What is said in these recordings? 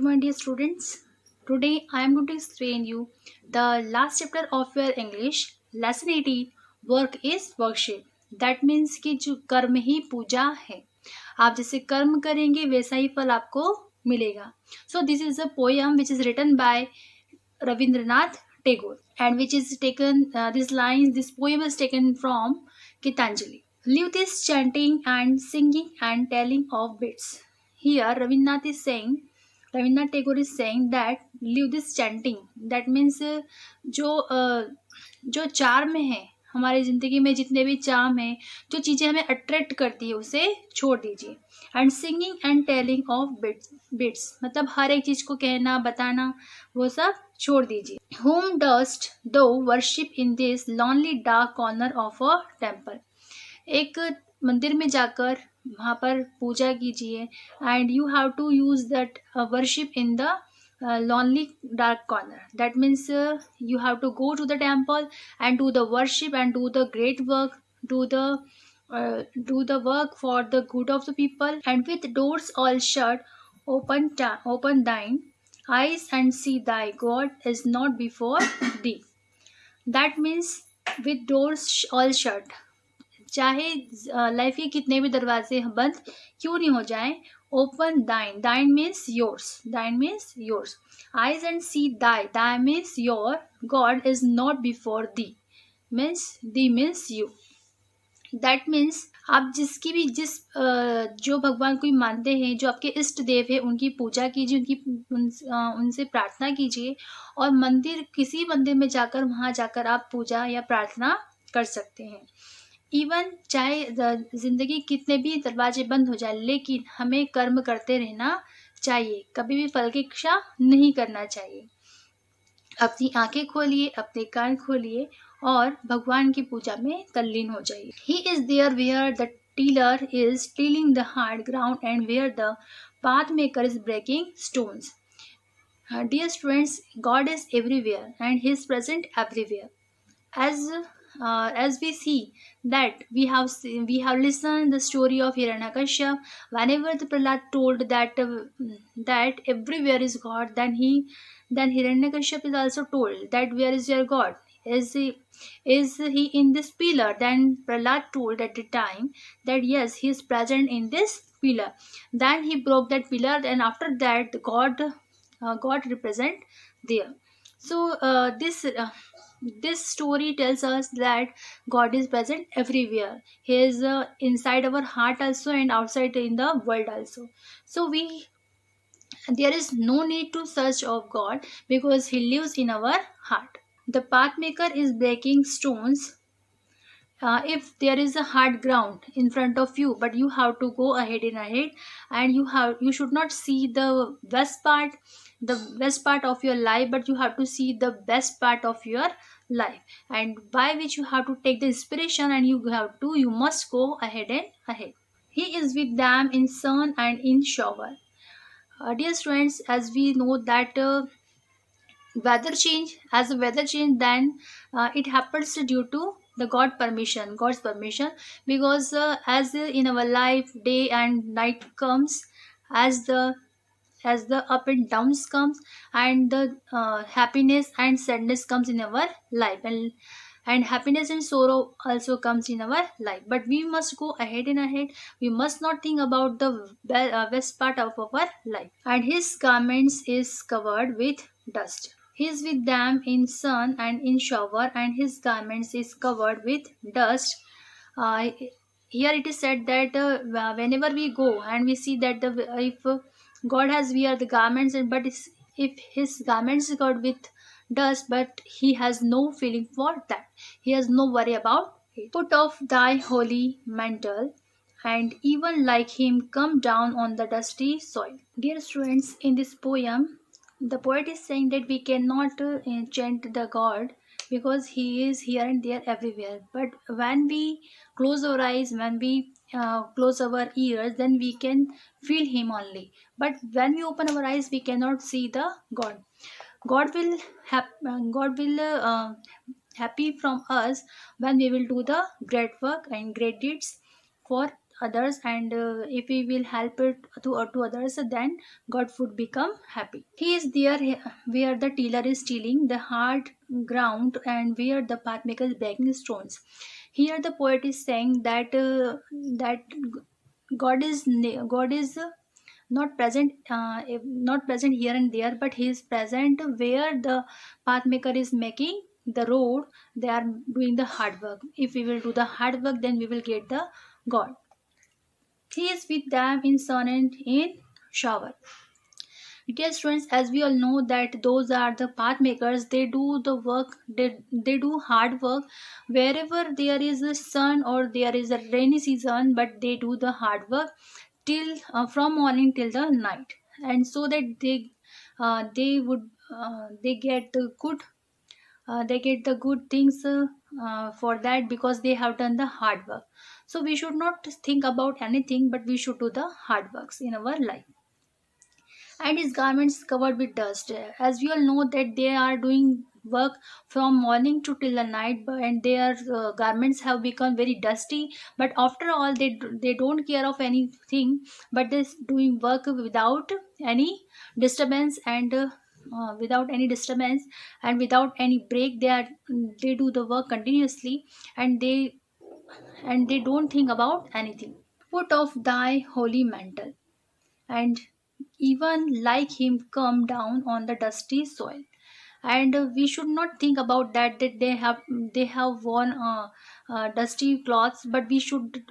my dear students. Today I am going to explain you the last chapter of your English lesson 18 work is worship. That means कि जो कर्म ही पूजा है. आप जैसे कर्म करेंगे वैसा ही फल आपको मिलेगा. So this is a poem which is written by Rabindranath Tagore and which is taken this poem is taken from Gitanjali. Leave this chanting and singing and telling of bits. Here Rabindranath Tagore is saying that leave this chanting. That means जो charm है हमारी ज़िंदगी में, जितने भी charm है, जो चीज़ें हमें अट्रैक्ट करती है उसे छोड़ दीजिए. And singing and telling of bits मतलब हर एक चीज़ को कहना बताना वो सब छोड़ दीजिए. Whom dost thou worship in this lonely dark corner of a temple? एक मंदिर में जाकर वहाँ पर पूजा कीजिए. And you have to use that worship in the lonely dark corner. That means you have to go to the temple and do the worship and do the great work, do the work for the good of the people. And with doors all shut, open thine eyes and see thy God is not before thee. That means with doors all shut, चाहे life के कितने भी दरवाजे बंद क्यों नहीं हो जाए, open thine means yours, eyes and see thy means your, God is not before the means you. That means आप जिस जो भगवान को मानते हैं, जो आपके इष्ट देव है, उनकी पूजा कीजिए, उनसे प्रार्थना कीजिए. और किसी मंदिर में जाकर वहाँ जाकर आप पूजा या प्रार्थना कर सकते हैं. इवन चाहे जिंदगी कितने भी दरवाजे बंद हो जाए, लेकिन हमें कर्म करते रहना चाहिए. कभी भी फल की इच्छा नहीं करना चाहिए. अपनी आंखें खोलिए, अपने कान खोलिए और भगवान की पूजा में तल्लीन हो जाइए. He is there where the tiller is tilling the hard ground and where the path maker is breaking stones. Dear students, God is everywhere and He is present everywhere. As we see that we have listened the story of Hiranyakashipu. Whenever the Prahlad told that everywhere is God, then Hiranyakashipu is also told that where is your God? Is he in this pillar? Then Prahlad told at the time that yes, he is present in this pillar. Then he broke that pillar, and after that God represent there. So this story tells us that God is present everywhere. He is inside our heart also and outside in the world also. So there is no need to search of God because He lives in our heart. The path maker is breaking stones. If there is a hard ground in front of you, but you have to go ahead and you should not see the best part of your life, but you have to see the best part of your life, and by which you have to take the inspiration, and you must go ahead. He is with them in sun and in shower. Dear students, as we know that weather change, then it happens due to the God's permission, because as in our life day and night comes, as the up and downs comes, and the happiness and sadness comes in our life, and happiness and sorrow also comes in our life. But we must go ahead. We must not think about the best part of our life. And His garments is covered with dust. He is with them in sun and in shower, and His garments is covered with dust. Here it is said that whenever we go and we see that if God has wear the garments, but if His garments is covered with dust, but He has no feeling for that. He has no worry about it. Put off thy holy mantle, and even like Him come down on the dusty soil. Dear students, in this poem, the poet is saying that we cannot enchant the God because He is here and there everywhere. But when we close our eyes, when we close our ears, then we can feel Him only. But when we open our eyes, we cannot see the God. God will happy from us when we will do the great work and great deeds for others, and if we will help it to others, then God would become happy. He is there where the tiller is tilling the hard ground and where the pathmaker is breaking stones. Here the poet is saying that God is not present, not present here and there, but he is present where the path maker is making the road. They are doing the hard work. If we will do the hard work, then we will get the God. He is with them in sun and in shower. Dear students, as we all know that those are the path makers, they do the work, they do hard work wherever there is a sun or there is a rainy season, but they do the hard work till from morning till the night, and so that they would they get the good, they get the good things for that, because they have done the hard work. So we should not think about anything, but we should do the hard works in our life. And his garments covered with dust. As we all know that they are doing work from morning to till the night, and their garments have become very dusty. But after all, they don't care of anything, but they're doing work without any disturbance, and without any disturbance and without any break. They do the work continuously, and they don't think about anything. Put off thy holy mantle, and even like him come down on the dusty soil. And we should not think about that they have worn dusty clothes, but we should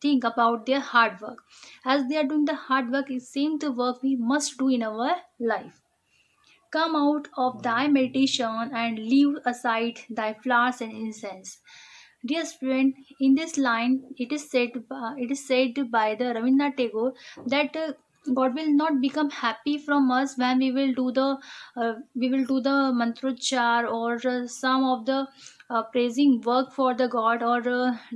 think about their hard work. As they are doing the hard work, it same the work we must do in our life. Come out of thy meditation and leave aside thy flowers and incense. Dear student, in this line, it is said by the Rabindranath Tagore that God will not become happy from us when we will do the mantrochar, or some of the praising work for the God, or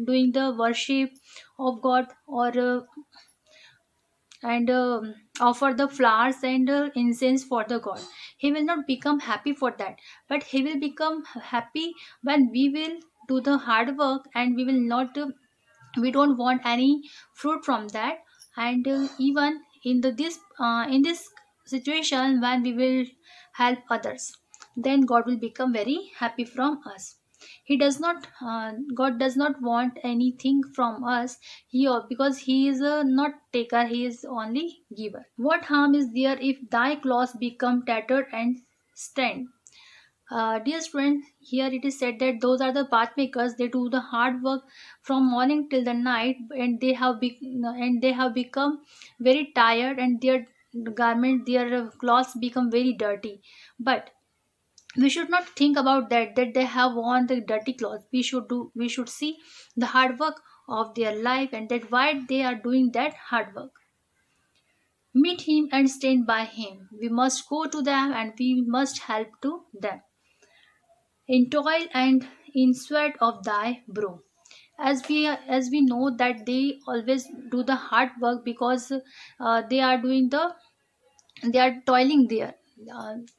doing the worship of God, or and offer the flowers and incense for the God. He will not become happy for that, but he will become happy when we will do the hard work, and we will not we don't want any fruit from that. And even in this situation, when we will help others, then God will become very happy from us. He does not God does not want anything from us here, because he is not taker, he is only giver. What harm is there if thy clothes become tattered and stained? Dear student, here it is said that those are the path makers. They do the hard work from morning till the night, and they have become very tired, and their clothes become very dirty. But we should not think about that they have worn the dirty clothes. We should see the hard work of their life, and that why they are doing that hard work. Meet him and stand by him. We must go to them, and we must help to them in toil and in sweat of thy brow. As we know that they always do the hard work, because they are toiling there.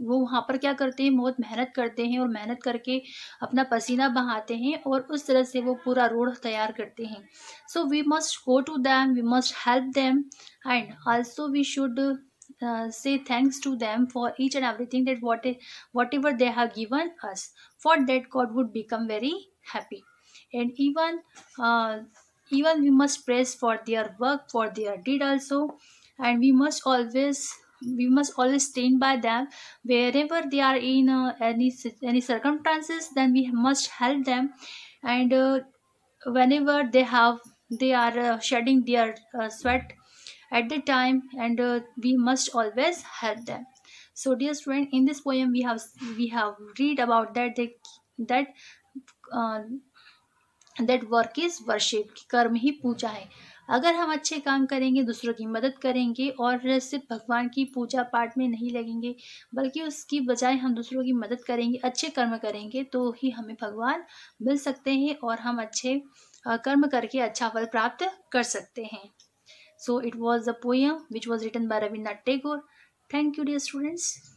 वो वहाँ पर क्या करते हैं, बहुत मेहनत करते हैं, और मेहनत करके अपना पसीना बहाते हैं, और उस तरह से वो पूरा रोड तैयार करते हैं. So we must go to them, we must help them, and also we should say thanks to them for each and everything, that whatever they have given us. For that, God would become very happy. And uh, even we must praise for their work, for their deed also. And we must always stand by them wherever they are in any circumstances. Then we must help them. And whenever they are shedding their sweat at the time, and we must always help them. So dear student, in this poem we have read about that uh, that work is worship, कर्म ही पूजा है. अगर हम अच्छे काम करेंगे, दूसरों की मदद करेंगे, और सिर्फ भगवान की पूजा पाठ में नहीं लगेंगे, बल्कि उसकी बजाय हम दूसरों की मदद करेंगे, अच्छे कर्म करेंगे, तो ही हमें भगवान मिल सकते हैं, और हम अच्छे कर्म करके अच्छा फल प्राप्त कर सकते हैं. So it was a poem which was written by Rabindranath Tagore. Thank you, dear students.